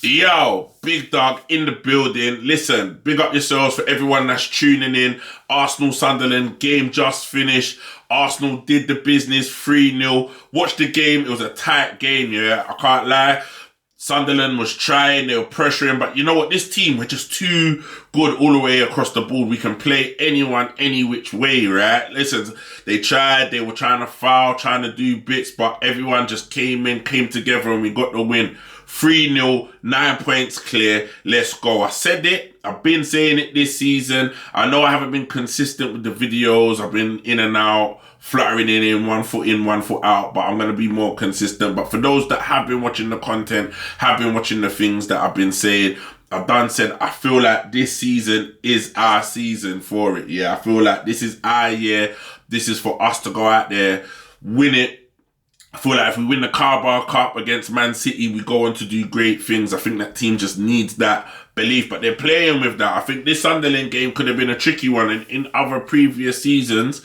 Yo, big dog in the building. Listen, big up yourselves for everyone that's tuning in. Arsenal Sunderland game just finished. Arsenal did the business 3-0. Watched the game. It was a tight game, yeah. I can't lie. Sunderland was trying, they were pressuring, but you know what? This team, we're just too good all the way across the board. We can play anyone, any which way, right? Listen, they tried, they were trying to foul, trying to do bits, but everyone just came together, and we got the win. 3-0, 9 points clear. Let's go. I said it. I've been saying it this season. I know I haven't been consistent with the videos. I've been in and out, fluttering in, 1 foot in, 1 foot out, but I'm going to be more consistent. But for those that have been watching the content, have been watching the things that I've been saying, I feel like this season is our season for it. Yeah, I feel like this is our year. This is for us to go out there, win it. I feel like if we win the Carabao Cup against Man City, we go on to do great things. I think that team just needs that belief, but they're playing with that. I think this Sunderland game could have been a tricky one, and in other previous seasons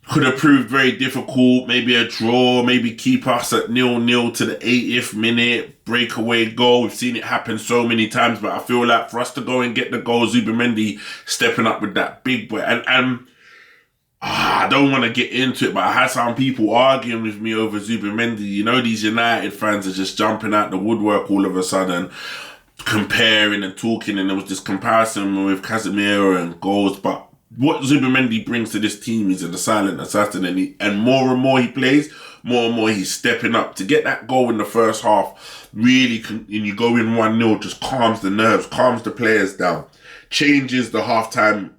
could have proved very difficult. Maybe a draw, maybe keep us at 0-0 to the 80th minute, breakaway goal. We've seen it happen so many times, but I feel like for us to go and get the goal, Zubimendi stepping up with that big boy, and I don't want to get into it, but I had some people arguing with me over Zubimendi. You know, these United fans are just jumping out the woodwork all of a sudden, comparing and talking, and there was this comparison with Casemiro and goals. But what Zubimendi brings to this team is a silent assassin, and more and more he plays, more and more he's stepping up. To get that goal in the first half, really, and you go in 1-0, just calms the nerves, calms the players down, changes the halftime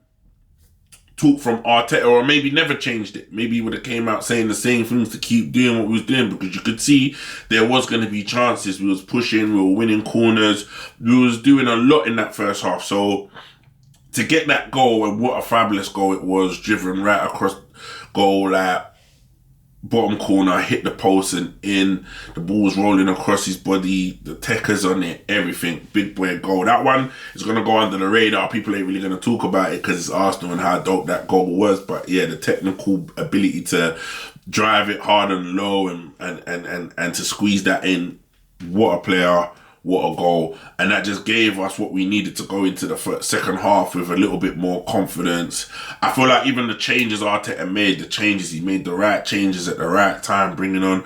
talk from Arteta, or maybe never changed it. Maybe he would have came out saying the same things to keep doing what we was doing, because you could see there was going to be chances. We was pushing, we were winning corners, we was doing a lot in that first half. So to get that goal, and what a fabulous goal it was, driven right across goal, like bottom corner, hit the post and in, the ball was rolling across his body, the techers on it, everything, big boy goal. That one is going to go under the radar. People ain't really going to talk about it because it's Arsenal and how dope that goal was, but yeah, the technical ability to drive it hard and low and to squeeze that in, what a player, what a goal. And that just gave us what we needed to go into the second half with a little bit more confidence. I feel like even the changes Arteta made, he made the right changes at the right time, bringing on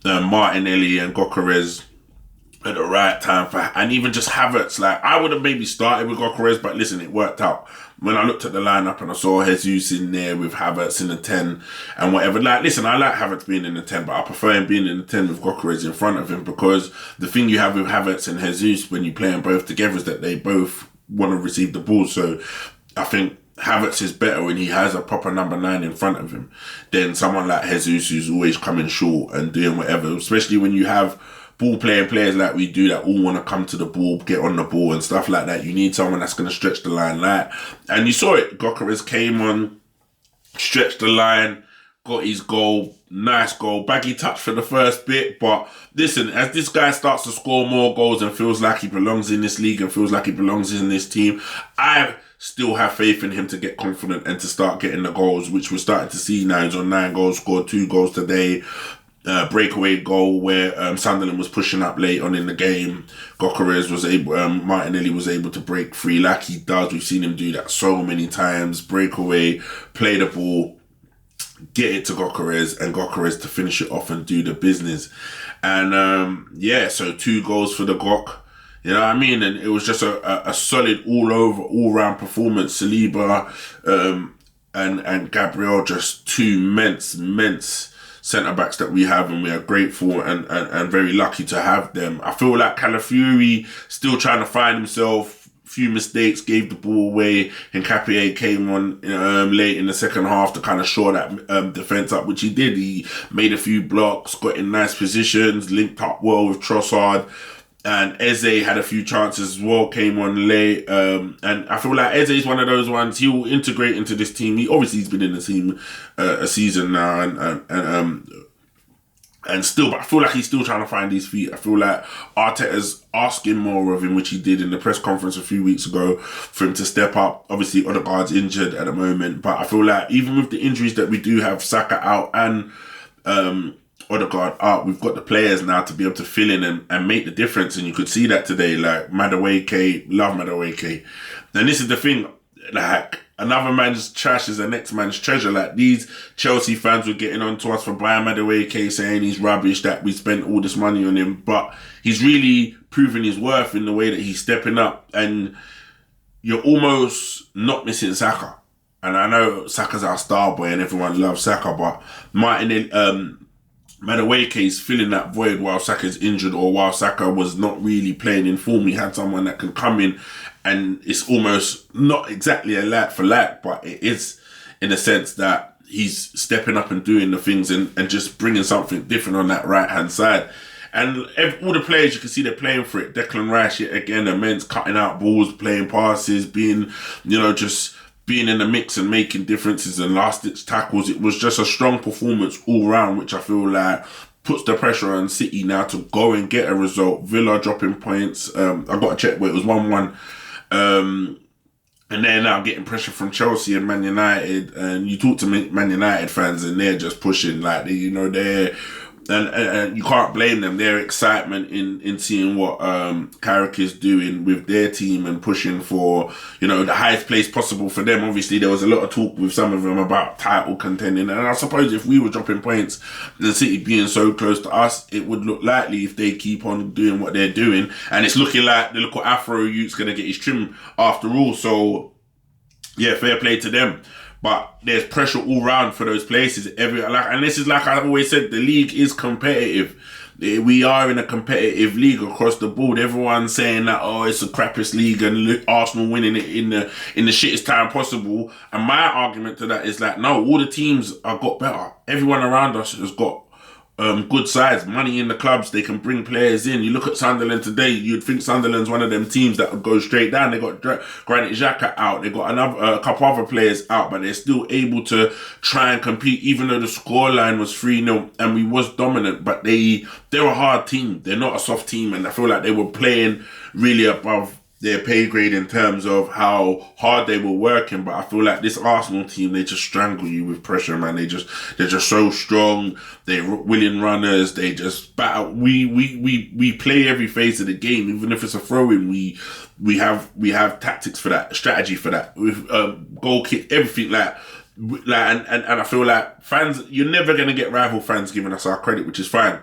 Martinelli and Gyokeres at the right time, and even just Havertz. Like, I would have maybe started with Gyokeres, but listen, it worked out. When I looked at the lineup and I saw Jesus in there with Havertz in the 10 and whatever. Like, listen, I like Havertz being in the 10, but I prefer him being in the 10 with Gyokeres in front of him, because the thing you have with Havertz and Jesus when you play them both together is that they both want to receive the ball. So I think Havertz is better when he has a proper number 9 in front of him than someone like Jesus who's always coming short and doing whatever, especially when you have ball playing players like we do that all want to come to the ball, get on the ball and stuff like that. You need someone that's going to stretch the line, like, and you saw it. Gyokeres came on, stretched the line, got his goal, nice goal, baggy touch for the first bit. But listen, as this guy starts to score more goals and feels like he belongs in this league and feels like he belongs in this team, I still have faith in him to get confident and to start getting the goals, which we're starting to see now. He's on 9 goals, scored 2 goals today. Breakaway goal where Sunderland was pushing up late on in the game. Gyokeres was able, Martinelli was able to break free like he does. We've seen him do that so many times. Breakaway, play the ball, get it to Gyokeres, and Gyokeres to finish it off and do the business. And yeah, so 2 goals for the Gok. You know what I mean? And it was just a solid all round performance. Saliba and Gabriel, just 2 immense centre-backs that we have, and we are grateful and very lucky to have them. I feel like Calafiori still trying to find himself, few mistakes, gave the ball away, and Capie came on late in the second half to kind of shore that defence up, which he did. He made a few blocks, got in nice positions, linked up well with Trossard, and Eze had a few chances as well, came on late. And I feel like Eze is one of those ones, he will integrate into this team. He's been in the team a season now, and still, but I feel like he's still trying to find his feet. I feel like Arteta's asking more of him, which he did in the press conference a few weeks ago, for him to step up. Obviously, Odegaard's injured at the moment, but I feel like even with the injuries that we do have, Saka out and Odegaard out, we've got the players now to be able to fill in and make the difference. And you could see that today, like Madueke, love Madueke. And this is the thing, like, another man's trash is the next man's treasure. Like, these Chelsea fans were getting on to us for buying Madueke, saying he's rubbish, that we spent all this money on him. But he's really proven his worth in the way that he's stepping up. And you're almost not missing Saka. And I know Saka's our star boy and everyone loves Saka, but Madueke's filling that void while Saka's injured, or while Saka was not really playing in form. He had someone that can come in, and it's almost not exactly a like for like, but it is in a sense that he's stepping up and doing the things and just bringing something different on that right hand side. And all the players, you can see they're playing for it. Declan Rice, yet again, immense, cutting out balls, playing passes, being, just being in the mix and making differences and last-ditch tackles. It was just a strong performance all round, which I feel like puts the pressure on City now to go and get a result. Villa dropping points. I got to check where it was 1-1. And they're now getting pressure from Chelsea and Man United. And you talk to Man United fans and they're just pushing. Like, they're... And you can't blame them. Their excitement in seeing what Carrick is doing with their team and pushing for, the highest place possible for them. Obviously, there was a lot of talk with some of them about title contending. And I suppose if we were dropping points, the City being so close to us, it would look likely if they keep on doing what they're doing. And it's looking like the little Afro youth's going to get his trim after all. So, yeah, fair play to them. But there's pressure all round for those places. And this is like I've always said, the league is competitive. We are in a competitive league across the board. Everyone's saying that, it's the crappiest league and Arsenal winning it in the shittest time possible. And my argument to that is like, no, all the teams have got better. Everyone around us has got good sides, money in the clubs, they can bring players in. You look at Sunderland today, you'd think Sunderland's one of them teams that would go straight down. They got Granit Xhaka out, they got a couple other players out, but they're still able to try and compete, even though the scoreline was 3-0 and we was dominant. But they're a hard team, they're not a soft team, and I feel like they were playing really above their pay grade in terms of how hard they were working. But I feel like this Arsenal team, they just strangle you with pressure, man. They're just so strong. They're willing runners. They just battle. We play every phase of the game, even if it's a throw-in. We have tactics for that, strategy for that, with goal kick, everything like. And I feel like fans, you're never gonna get rival fans giving us our credit, which is fine.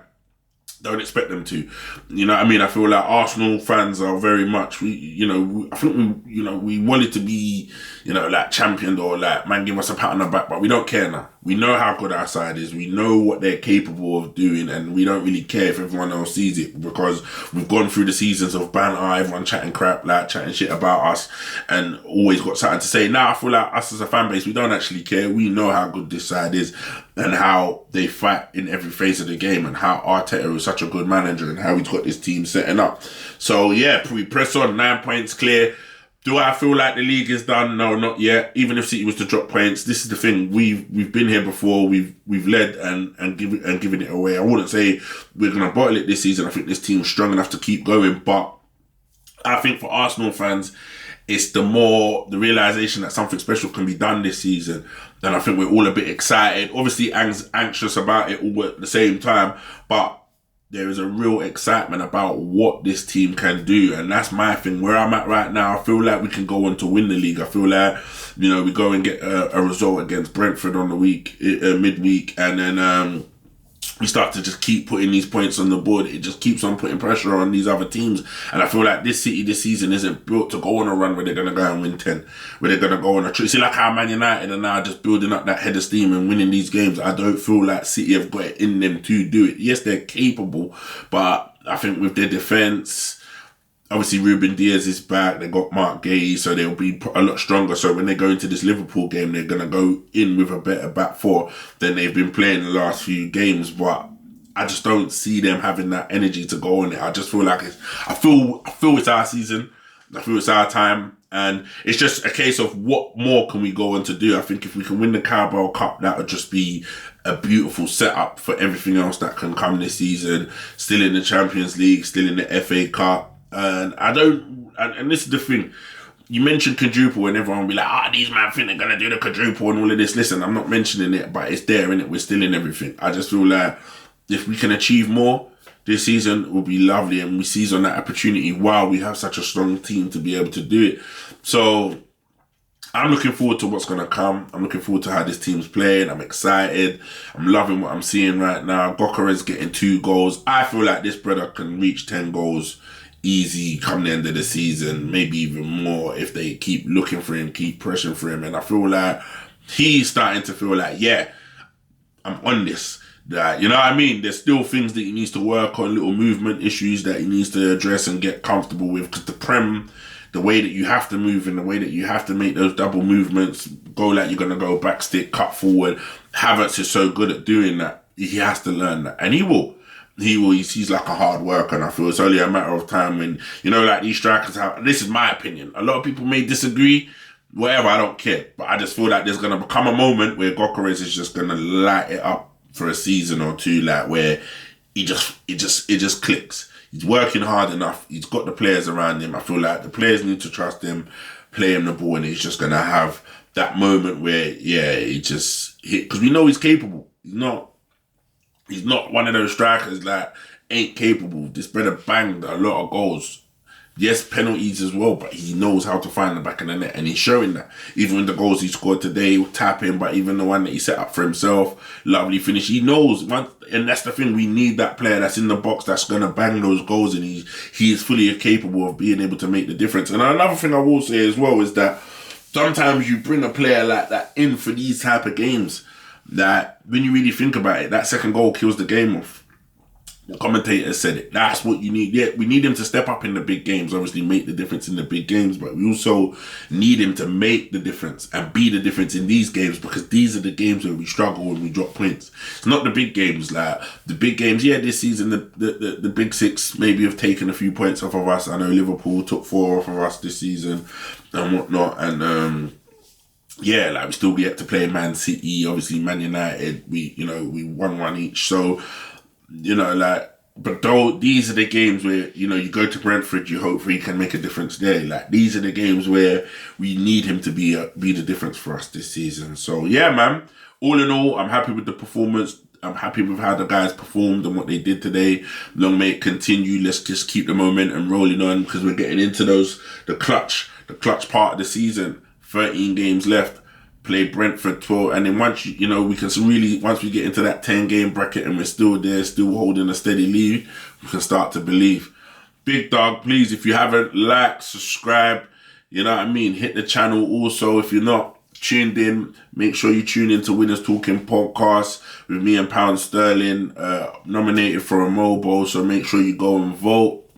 Don't expect them to. You know what I mean? I feel like Arsenal fans are very much, we wanted to be, like championed, or like, man, give us a pat on the back, but we don't care now. We know how good our side is. We know what they're capable of doing, and we don't really care if everyone else sees it, because we've gone through the seasons of banter, everyone chatting crap, like chatting shit about us, and always got something to say. Now I feel like us as a fan base, we don't actually care. We know how good this side is and how they fight in every phase of the game, and how Arteta is such a good manager and how he's got this team setting up. So yeah, we press on, 9 points clear. Do I feel like the league is done? No, not yet. Even if City was to drop points, this is the thing. We've been here before. We've led and given it away. I wouldn't say we're gonna bottle it this season. I think this team's strong enough to keep going. But I think for Arsenal fans, it's the realization that something special can be done this season. And I think we're all a bit excited. Obviously anxious about it all at the same time. But there is a real excitement about what this team can do. And that's my thing. Where I'm at right now, I feel like we can go on to win the league. I feel like, we go and get a result against Brentford on the midweek. And then we start to just keep putting these points on the board. It just keeps on putting pressure on these other teams. And I feel like this City this season isn't built to go on a run where they're going to go and win 10. Where they're going to go on a trip. See, like how Man United are now just building up that head of steam and winning these games. I don't feel like City have got it in them to do it. Yes, they're capable. But I think with their defence, obviously Ruben Diaz is back. They got Mark Gay, so they'll be a lot stronger. So when they go into this Liverpool game, they're going to go in with a better back four than they've been playing the last few games. But I just don't see them having that energy to go on it. I just feel like I feel it's our season. I feel it's our time. And it's just a case of what more can we go on to do. I think if we can win the Carabao Cup, that would just be a beautiful setup for everything else that can come this season. Still in the Champions League, still in the FA Cup. And and this is the thing. You mentioned quadruple and everyone will be like, these man think they're going to do the quadruple and all of this. Listen, I'm not mentioning it, but it's there, innit? We're still in everything. I just feel like if we can achieve more this season, it will be lovely, and we seize on that opportunity while we have such a strong team to be able to do it. So I'm looking forward to what's going to come. I'm looking forward to how this team's playing. I'm excited. I'm loving what I'm seeing right now. Gyokeres getting 2 goals. I feel like this brother can reach 10 goals easy come the end of the season, maybe even more if they keep looking for him, keep pressing for him. And I feel like he's starting to feel like, yeah, I'm on this. That, you know what I mean? There's still things that he needs to work on, little movement issues that he needs to address and get comfortable with, because the Prem, the way that you have to move and the way that you have to make those double movements, go like you're going to go back stick, cut forward. Havertz is so good at doing that. He has to learn that. And he will. He's like a hard worker, and I feel it's only a matter of time when, you know, like these strikers have, this is my opinion. A lot of people may disagree, whatever, I don't care. But I just feel like there's going to become a moment where Gyokeres is just going to light it up for a season or two, like where it just clicks. He's working hard enough. He's got the players around him. I feel like the players need to trust him, play him the ball, and he's just going to have that moment where, yeah, he just hit. Because we know he's capable. He's not one of those strikers that ain't capable. This brother banged a lot of goals. Yes, penalties as well, but he knows how to find the back of the net, and he's showing that. Even the goals he scored today, tapping, but even the one that he set up for himself, lovely finish. He knows, and that's the thing. We need that player that's in the box that's going to bang those goals, and he is fully capable of being able to make the difference. And another thing I will say as well is that sometimes you bring a player like that in for these type of games that, when you really think about it, that second goal kills the game off. The commentator said it. That's what you need. Yeah, we need him to step up in the big games, obviously make the difference in the big games, but we also need him to make the difference and be the difference in these games, because these are the games where we struggle and we drop points. It's not the big games. Like the big games, yeah, this season the big six maybe have taken a few points off of us. I know Liverpool took 4 off of us this season and whatnot, and yeah, like we still yet to play Man City, obviously Man United. We won 1 each, so. You know, like, but though these are the games where, you know, you go to Brentford, you hope he can make a difference there. Like, these are the games where we need him to be the difference for us this season. So, yeah, man, all in all, I'm happy with the performance. I'm happy with how the guys performed and what they did today. Long may it continue. Let's just keep the momentum rolling on, because we're getting into the clutch part of the season. 13 games left. Play Brentford 12, and then once once we get into that 10-game bracket and we're still there, still holding a steady lead, we can start to believe. Big dog, please, if you haven't, like, subscribe, you know what I mean, hit the channel. Also, if you're not tuned in, make sure you tune in to Winners Talking Podcast with me and Pound Sterling, nominated for a Mobo, so make sure you go and vote.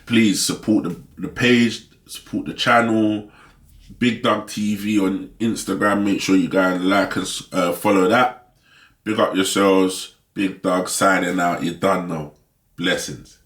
Please support the page, support the channel. Big Dog TV on Instagram. Make sure you go and like and follow that. Big up yourselves. Big Dog signing out. You done know. Blessings.